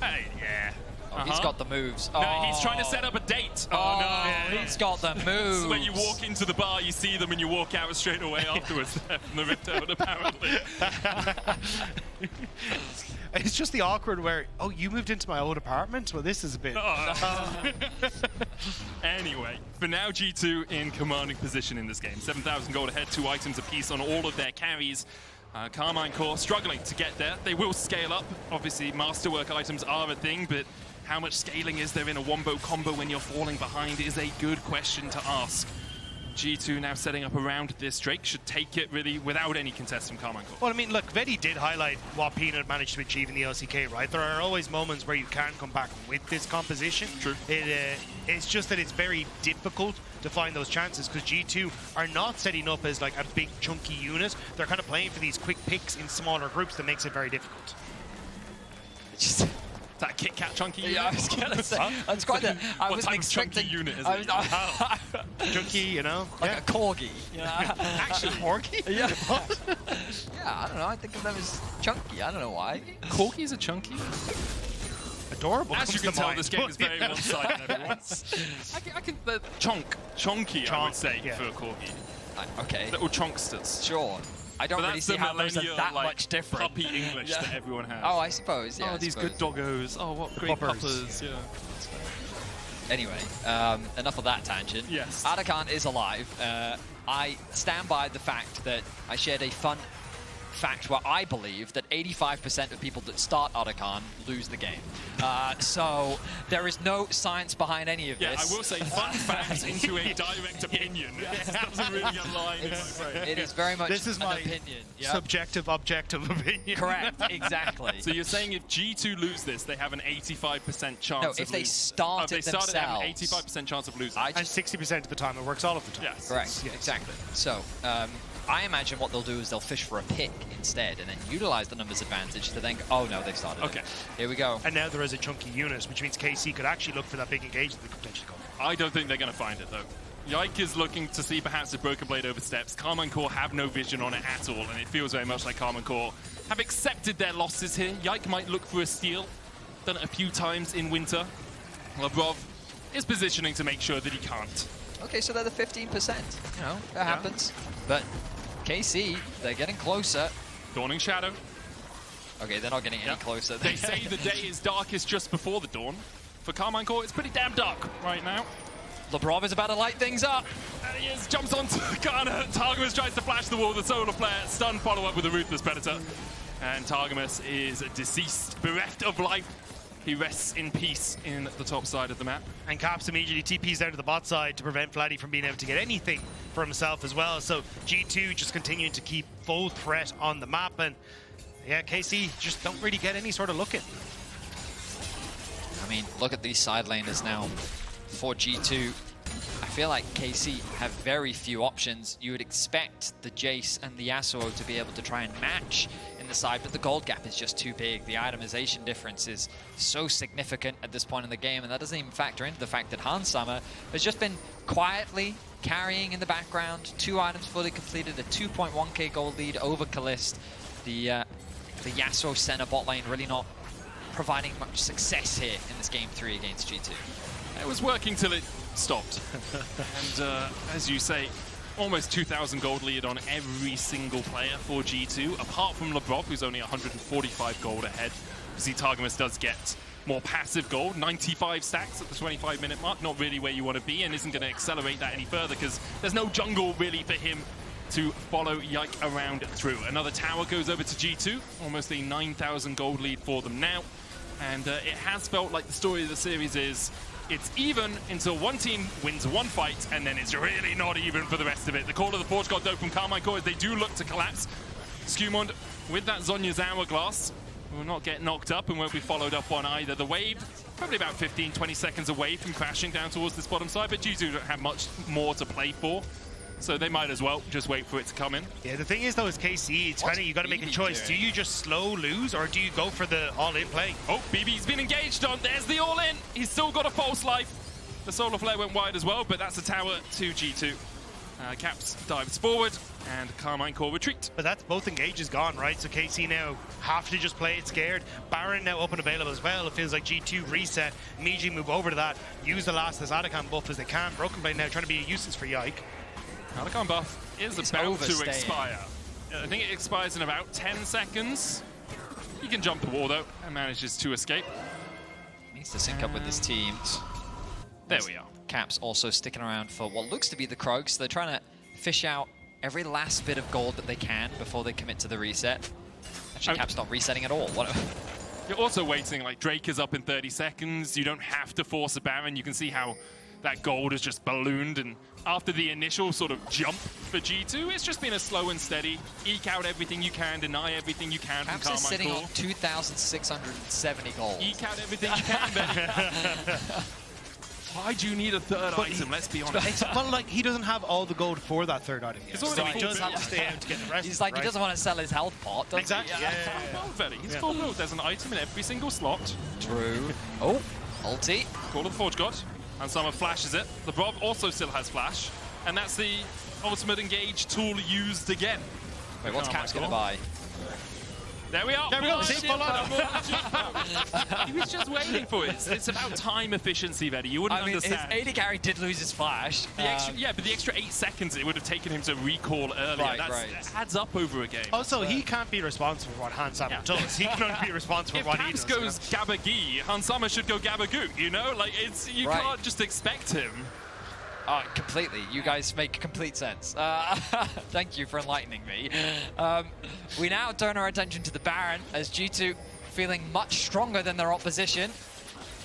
Hey, yeah. Oh, he's got the moves. No, he's trying to set up a date. Oh, no. He's got the moves. It's when you walk into the bar, you see them, and you walk out straight away afterwards from the Rift Toad, apparently. It's just the awkward where, oh, you moved into my old apartment? Well, this is a bit... Anyway, for now, G2 in commanding position in this game. 7,000 gold ahead, 2 items apiece on all of their carries. Karmine Corp struggling to get there. They will scale up. Obviously, masterwork items are a thing, but how much scaling is there in a wombo combo when you're falling behind is a good question to ask. G2 now setting up around this Drake, should take it really without any contest from Karmine Corp. Well, I mean, look, Vedi did highlight what Peanut managed to achieve in the LCK, right? There are always moments where you can come back with this composition. True. It's just that it's very difficult to find those chances because G2 are not setting up as like a big chunky unit. They're kind of playing for these quick picks in smaller groups that makes it very difficult. Is that Kit Kat chunky unit? Yeah, I was gonna say. That's quite a. I What wasn't type of expecting. chunky unit is it? Chunky, you know? Like a corgi. Yeah. Actually, Corki? Yeah. Yeah, I don't know. I think of them as chunky. I don't know why. Corki's a chunky? Adorable. As you comes can to tell, mind. this game is very one-sided, everyone. I can chonky, I would say, yeah. for a Corki. Okay. Little chonksters. Sure. I don't But really that's see the how those are millennial, that like, much different. puppy English Yeah. that everyone has. Oh, I suppose. Yeah. Oh, I these suppose. good doggos. Oh, what great puppers. puppers. Yeah. Anyway, enough of that tangent. Yes. Adakan is alive. I stand by the fact that I shared a fun fact where I believe that 85% of people that start Adakan lose the game. So there is no science behind any of Yeah, this. I will say fun fact into a direct opinion. This doesn't really align in my brain. It is very much This is an my opinion. Yep. subjective, objective opinion. Correct, exactly. So you're saying if G2 lose this, they have an 85% chance No, of if they losing? start If they it start it, they have an themselves. 85% chance of losing. I And just 60% of the time, it works all of the time. Yes. Correct, Yes. exactly. So, I imagine what they'll do is they'll fish for a pick instead and then utilize the numbers advantage to think, oh no, they've started Okay. it. Here we go. And now there is a chunky unit, which means KC could actually look for that big engage that they could potentially go for. I don't think they're going to find it, though. Yike is looking to see perhaps if Broken Blade oversteps. Karmine Corp have no vision on it at all, and it feels very much like Karmine Corp have accepted their losses here. Yike might look for a steal. Done it a few times in Winter. Labrov is positioning to make sure that he can't. Okay, so they're the 15%. You know, that happens. But KC, they're getting closer. Dawning Shadow. Okay, they're not getting any closer. They say the day is darkest just before the dawn. For Karmine Corp, it's pretty damn dark right now. Labrov is about to light things up. And he is, jumps onto Canna. Targamas tries to flash the wall, the solar flare, stun follow-up with a Ruthless Predator. And Targamas is deceased, bereft of life. He rests in peace in the top side of the map. And Caps immediately TPs down to the bot side to prevent Vladi from being able to get anything for himself as well. So G2 just continuing to keep full threat on the map. And yeah, KC just don't really get any sort of look in. I mean, look at these side laners now for G2. I feel like KC have very few options. You would expect the Jayce and the Yasuo to be able to try and match in the side, but the gold gap is just too big. The itemization difference is so significant at this point in the game, and that doesn't even factor into the fact that Hansama has just been quietly carrying in the background. 2 items fully completed, a 2.1k gold lead over Caliste. The Yasuo center bot lane really not providing much success here in this game 3 against G2. It was working till it stopped. And as you say, almost 2,000 gold lead on every single player for G2, apart from Labrov, who's only 145 gold ahead. See, Targamas does get more passive gold, 95 stacks at the 25-minute mark, not really where you want to be, and isn't going to accelerate that any further because there's no jungle really for him to follow Yike around through. Another tower goes over to G2, almost a 9,000 gold lead for them now. And it has felt like the story of the series is it's even until one team wins one fight, and then it's really not even for the rest of it. The call of the Forge God though from Karmine Corp is they do look to collapse. SkewMond with that Zhonya's hourglass will not get knocked up and won't be followed up on either. The wave, probably about 15-20 seconds away from crashing down towards this bottom side, but G2 don't have much more to play for. So they might as well just wait for it to come in. Yeah, the thing is though, is KC, it's kind of, you got to make a choice. Do you just slow lose or do you go for the all-in play? Oh, BB's been engaged on. There's the all-in. He's still got a false life. The solar flare went wide as well, but that's a tower to G2. Caps dives forward and Karmine Corp retreat. But that's both engages gone, right? So KC now have to just play it scared. Baron now up and available as well. It feels like G2 reset, immediately move over to that, use the last Azadakan buff as they can. Broken Blade now trying to be a useless for Yike. Azadakan buff is about to expire. I think it expires in about 10 seconds. He can jump the wall though and manages to escape. Needs to sync up with his teams. There we are. Caps also sticking around for what looks to be the Krogs. They're trying to fish out every last bit of gold that they can before they commit to the reset. Actually, Caps not resetting at all. You're also waiting, like Drake is up in 30 seconds. You don't have to force a Baron. You can see how that gold has just ballooned, and after the initial sort of jump for G2, it's just been a slow and steady. Eke out everything you can, deny everything you can from Karmine Corp. Caps is sitting on 2,670 gold. Eke out everything you can, baby. Why do you need a third item? Let's be honest. Well, like, he doesn't have all the gold for that third item yet. So He does have to stay out to get the rest. He's like, right? he doesn't want to sell his health pot, does exactly. he? Yeah. He's full build. There's an item in every single slot. True. Oh, ulti. Call of the Forge God. And Summer flashes it. The Labrov also still has flash. And that's the ultimate engage tool used again. Wait, what's Caps going to buy? There we are. There we go. He was just waiting for it. It's about time efficiency, Vedi. You wouldn't understand. His AD carry did lose his flash. Yeah, but the extra 8 seconds it would have taken him to recall earlier. That adds up over a game. Also, he can't be responsible for what Hansama does. He can only be responsible for what he does. If Caps goes Gabagee, Hansama should go Gabagoo, you know? Like, you can't just expect him. Completely. You guys make complete sense. Thank you for enlightening me. We now turn our attention to the Baron as G2 feeling much stronger than their opposition.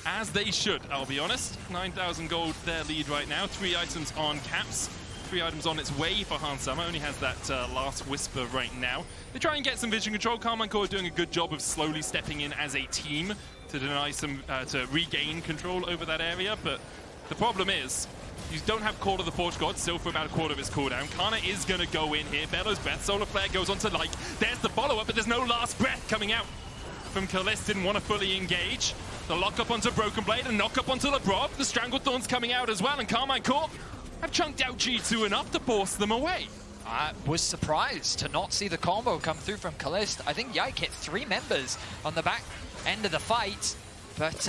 As they should, I'll be honest. 9,000 gold their lead right now. 3 items on Caps. 3 items on its way for Hansama. Only has that last whisper right now. They try and get some vision control. Karmine Corp doing a good job of slowly stepping in as a team to deny some, to regain control over that area. But the problem is, you don't have Call of the Forge God, still for about a quarter of its cooldown. Canna is going to go in here. Bellow's Breath, Solar Flare goes on to Like. There's the follow-up, but there's no last breath coming out from Caliste. Didn't want to fully engage. The lock-up onto Broken Blade and knock-up onto Labrov. The Strangled Thorns coming out as well, and Karmine Corp have chunked out G2 enough to force them away. I was surprised to not see the combo come through from Caliste. I think Yike hit 3 members on the back end of the fight, but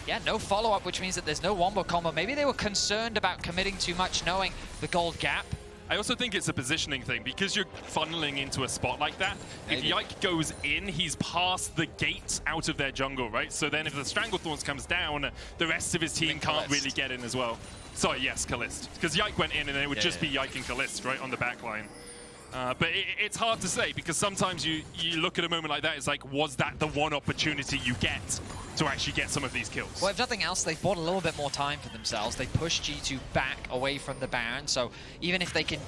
yeah, no follow-up, which means that there's no wombo combo. Maybe they were concerned about committing too much, knowing the gold gap. I also think it's a positioning thing, because you're funneling into a spot like that. Maybe. If Yike goes in, he's past the gate out of their jungle, right? So then if the Strangled Thorns comes down, the rest of his team can't really get in as well. Sorry, yes, Caliste. Because Yike went in and it would just be Yike and Caliste, right, on the back line. But it's hard to say, because sometimes you look at a moment like that, it's like, was that the one opportunity you get to actually get some of these kills? Well, if nothing else, they've bought a little bit more time for themselves. They push G2 back away from the Baron, so even if they can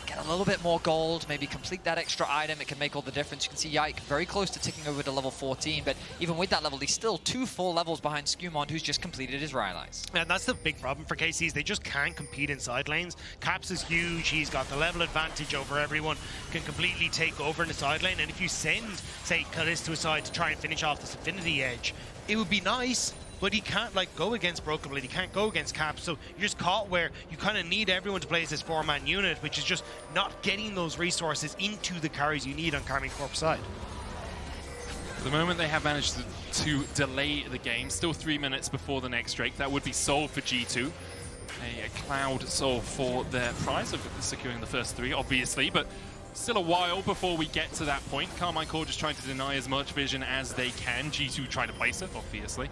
get a little bit more gold, maybe complete that extra item, it can make all the difference. You can see Yike very close to ticking over to level 14, but even with that level, he's still 2 full levels behind SkewMond, who's just completed his Rylai's. And that's the big problem for KCs. They just can't compete in side lanes. Caps is huge. He's got the level advantage over everyone, can completely take over in the side lane. And if you send, say, Caliste to a side to try and finish off this Affinity Edge, it would be nice, but he can't like go against Broken Blade, he can't go against Caps, so you're just caught where you kind of need everyone to play as this 4-man unit, which is just not getting those resources into the carries you need on Karmine Corp's side. At the moment they have managed to delay the game, still 3 minutes before the next Drake. That would be solved for G2. a Cloud Soul for their prize of securing the first 3, obviously, but still a while before we get to that point. Karmine Corp just trying to deny as much vision as they can. G2 trying to place it, obviously,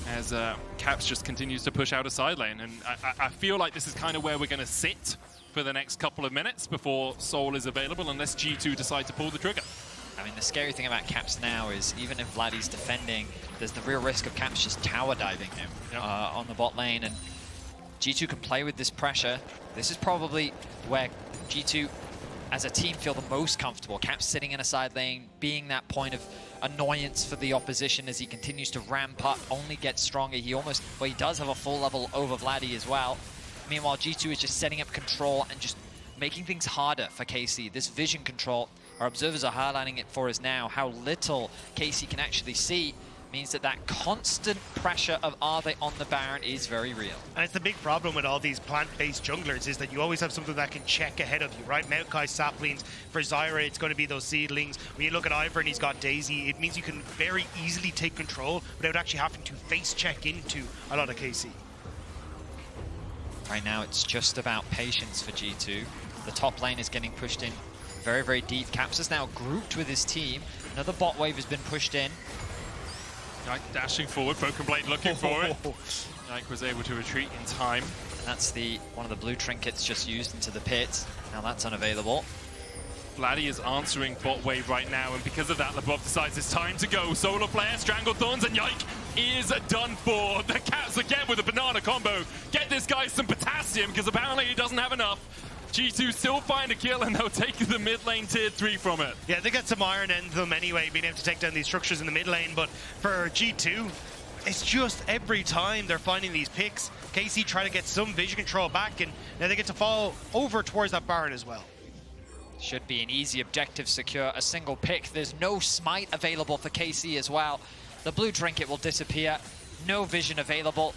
as Caps just continues to push out a side lane. And I feel like this is kind of where we're going to sit for the next couple of minutes before Soul is available, unless G2 decide to pull the trigger. I mean, the scary thing about Caps now is even if Vladi's defending, there's the real risk of Caps just tower diving him on the bot lane, and G2 can play with this pressure. This is probably where G2 as a team feel the most comfortable. Caps sitting in a side lane, being that point of annoyance for the opposition as he continues to ramp up, only gets stronger. He almost, well, he does have a full level over Vladi as well. Meanwhile, G2 is just setting up control and just making things harder for KC. This vision control, our observers are highlighting it for us now, how little KC can actually see, means that that constant pressure of are they on the Baron is very real. And it's the big problem with all these plant-based junglers is that you always have something that can check ahead of you, right? Maokai saplings, for Zyra it's going to be those seedlings. When you look at Ivern, he's got Daisy, it means you can very easily take control without actually having to face check into a lot of KC. Right now it's just about patience for G2. The top lane is getting pushed in very, very deep. Caps is now grouped with his team. Another bot wave has been pushed in. Yike dashing forward, Broken Blade looking for it. Yike was able to retreat in time. And that's one of the blue trinkets just used into the pit. Now that's unavailable. Vladi is answering bot wave right now, and because of that, Labrov decides it's time to go. Solar Flare, Strangled Thorns, and Yike is done for. The Caps again with a banana combo. Get this guy some potassium, because apparently he doesn't have enough. G2 still find a kill, and they'll take the mid lane tier 3 from it. Yeah, they got some iron in them anyway, being able to take down these structures in the mid lane, but for G2, it's just every time they're finding these picks, KC try to get some vision control back, and now they get to fall over towards that Baron as well. Should be an easy objective, secure a single pick. There's no smite available for KC as well. The blue trinket will disappear. No vision available.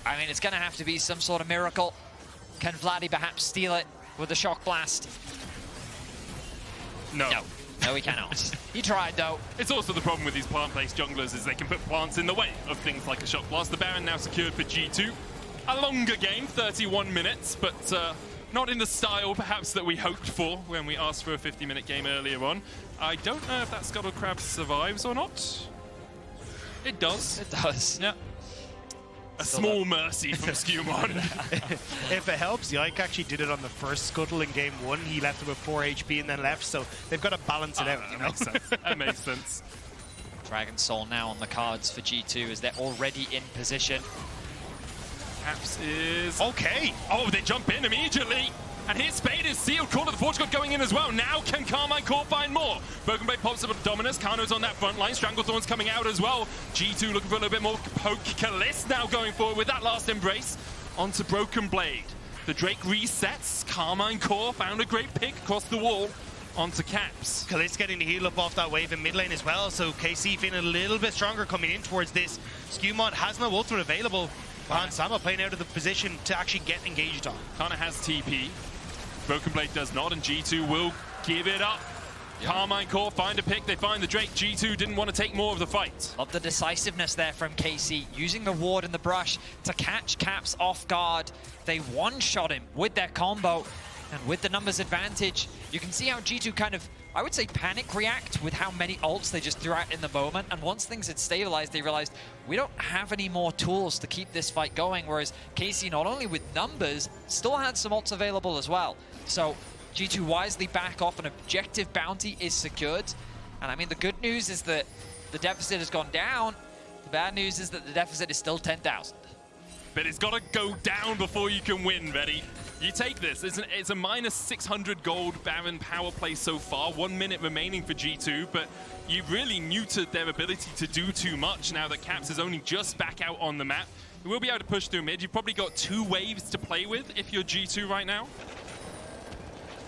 I mean, it's going to have to be some sort of miracle. Can Vladi perhaps steal it with a shock blast? No. No, he cannot. He tried, though. It's also the problem with these plant-based junglers is they can put plants in the way of things like a shock blast. The Baron now secured for G2. A longer game, 31 minutes, but not in the style perhaps that we hoped for when we asked for a 50-minute game earlier on. I don't know if that Scuttle Crab survives or not. It does. It does. Yeah. A small mercy from SkewMond. If it helps, Yike actually did it on the first Scuttle in game 1. He left him with 4 HP and then left, so they've got to balance it out. You know? Makes sense. That makes sense. Dragon Soul now on the cards for G2 as they're already in position. Caps is... Okay. Oh, they jump in immediately. And his Spade is sealed. Call of the Forge God going in as well. Now can Karmine Corp find more? Broken Blade pops up with Dominus. Kano's on that front line. Stranglethorn's coming out as well. G2 looking for a little bit more poke. Caliste now going forward with that last embrace onto Broken Blade. The Drake resets. Karmine Corp found a great pick across the wall onto Caps. Caliste getting the heal up off that wave in mid lane as well, so KC feeling a little bit stronger coming in towards this. SkewMond has no ultimate available. Sama playing out of the position to actually get engaged on. Canna has TP. Broken Blade does not, and G2 will give it up. Yep. Karmine Corp find a pick, they find the Drake. G2 didn't want to take more of the fight. Love the decisiveness there from KC, using the ward and the brush to catch Caps off guard. They one-shot him with their combo, and with the numbers advantage, you can see how G2 kind of, I would say, panic react with how many ults they just threw out in the moment. And once things had stabilized, they realized we don't have any more tools to keep this fight going. Whereas KC, not only with numbers, still had some ults available as well. So G2 wisely back off, an objective bounty is secured. And I mean, the good news is that the deficit has gone down. The bad news is that the deficit is still 10,000. But it's got to go down before you can win, Vedi. You take this. It's a minus 600 gold Baron power play so far. 1 minute remaining for G2, but you've really neutered their ability to do too much now that Caps is only just back out on the map. You will be able to push through mid. You've probably got 2 waves to play with if you're G2 right now.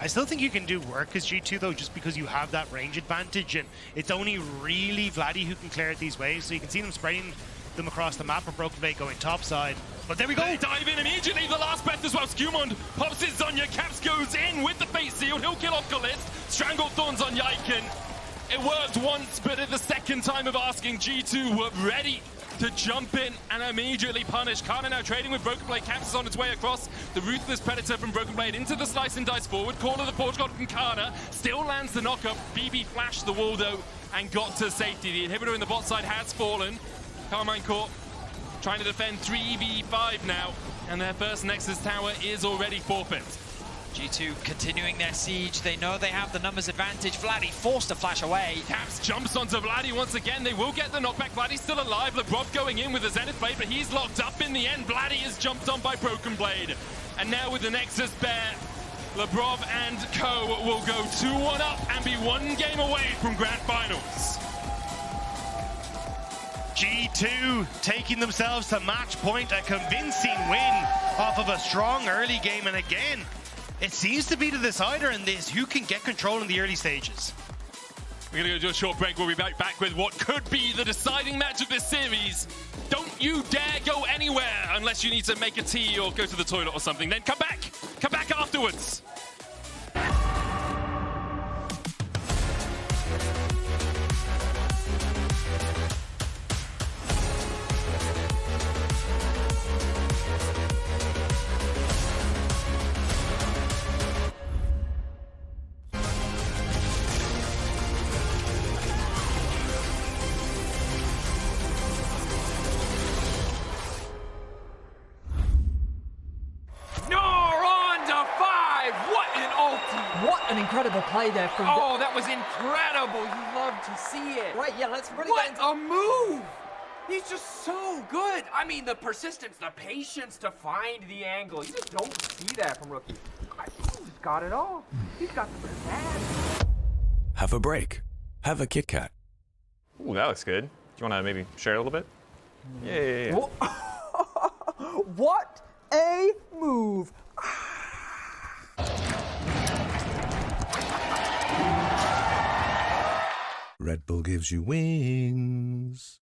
I still think you can do work as G2 though, just because you have that range advantage, and it's only really Vladi who can clear these waves, so you can see them spreading them across the map, or Broken Blade going topside. But there we go! They dive in immediately, the last breath as well. SkewMond pops his Zonya, Caps goes in with the face sealed, he'll kill off Caliste. Strangled Thorns on Yike. It worked once, but at the second time of asking, G2 were ready to jump in and immediately punish. Canna now trading with Broken Blade. Caps is on its way across. The Ruthless Predator from Broken Blade into the slice and dice forward. Call of the Porch God from Canna. Still lands the knockup. BB flashed the wall though and got to safety. The inhibitor in the bot side has fallen. Karmine Corp trying to defend 3v5 now. And their first Nexus tower is already forfeit. G2 continuing their siege. They know they have the numbers advantage. Vladi forced to flash away. Caps jumps onto Vladi once again. They will get the knockback. Vladi's still alive. Labrov going in with the Zenith Blade, but he's locked up in the end. Vladi is jumped on by Broken Blade. And now with the Nexus Bear, Labrov and co will go 2-1 up and be one game away from Grand Finals. G2 taking themselves to match point, a convincing win off of a strong early game, and again, it seems to be the decider in this, who can get control in the early stages. We're going to go to a short break. We'll be back with what could be the deciding match of this series. Don't you dare go anywhere unless you need to make a tea or go to the toilet or something. Then come back afterwards. What an incredible play there from... Oh, that was incredible. You love to see it. Right, yeah, let's really What get into... a move! He's just so good. I mean, the persistence, the patience to find the angle. You just don't see that from rookie. He's got it all. He's got the bad. Have a break. Have a Kit Kat. Ooh, that looks good. Do you want to maybe share a little bit? Yeah. What a move! Red Bull gives you wings.